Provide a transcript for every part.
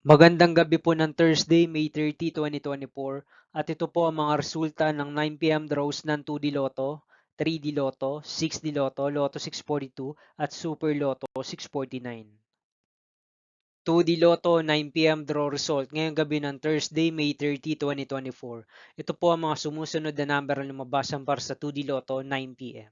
Magandang gabi po ng Thursday, May 30, 2024 at ito po ang mga resulta ng 9 p.m. draws ng 2D Lotto, 3D Lotto, 6D Lotto, Lotto 642 at Super Lotto 649. 2D Lotto 9 p.m. draw result ngayong gabi ng Thursday, May 30, 2024. Ito po ang mga sumusunod na number na lumabas para sa 2D Lotto 9 p.m.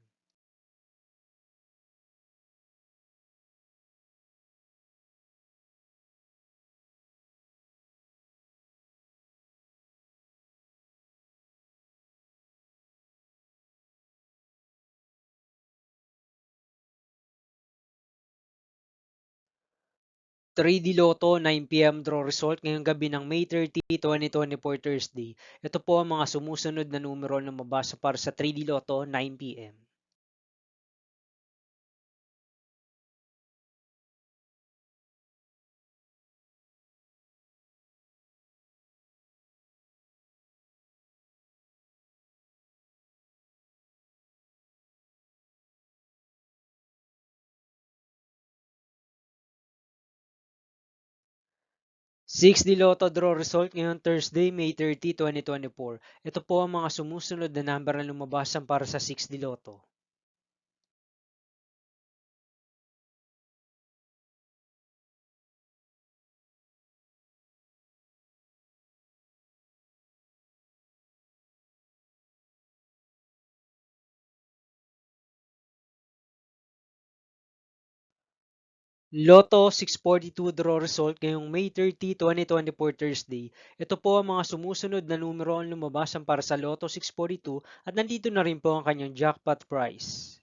3D Lotto 9 p.m. draw result ngayong gabi ng May 30, 2024 Thursday. Ito po ang mga sumusunod na numero na mabasa para sa 3D Lotto 9 p.m. 6D Lotto draw result ngayong Thursday, May 30, 2024. Ito po ang mga sumusunod na number na lumabasan para sa 6D Lotto. 'Lotto 642 draw result ngayong May 30, 2024 Thursday. Ito po ang mga sumusunod na numero ang lumabasan para sa Lotto 642 at nandito na rin po ang kanyang jackpot price.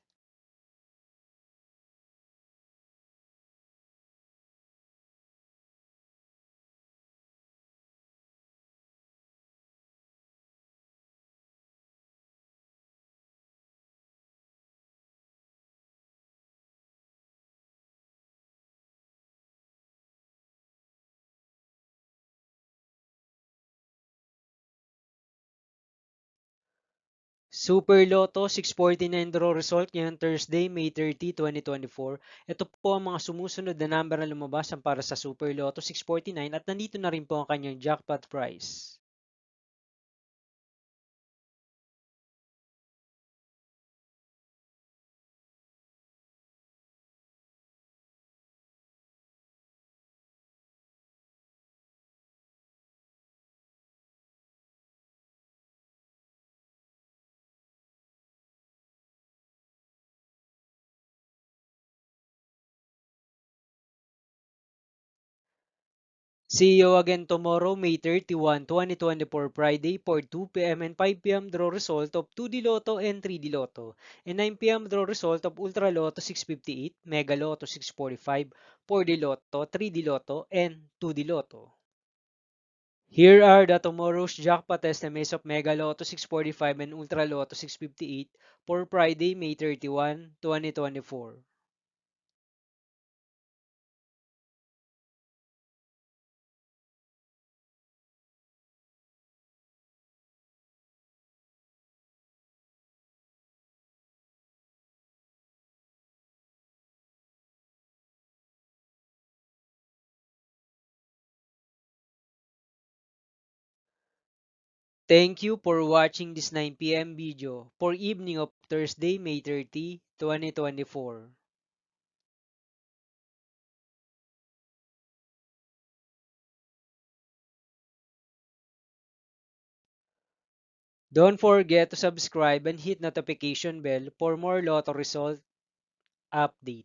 Super Lotto 649 draw result ngayong Thursday, May 30, 2024. Ito po ang mga sumusunod na number na lumabasan para sa Super Lotto 649 at nandito na rin po ang kanyang jackpot price. See you again tomorrow, May 31, 2024, Friday for 2 p.m. and 5 p.m. draw result of 2D Lotto and 3D Lotto, and 9 p.m. draw result of Ultra Lotto 658, Mega Lotto 645, 4D Lotto, 3D Lotto, and 2D Lotto. Here are the tomorrow's jackpot estimates of Mega Lotto 645 and Ultra Lotto 658 for Friday, May 31, 2024. Thank you for watching this 9 p.m. video for evening of Thursday, May 30, 2024. Don't forget to subscribe and hit notification bell for more lotto result update.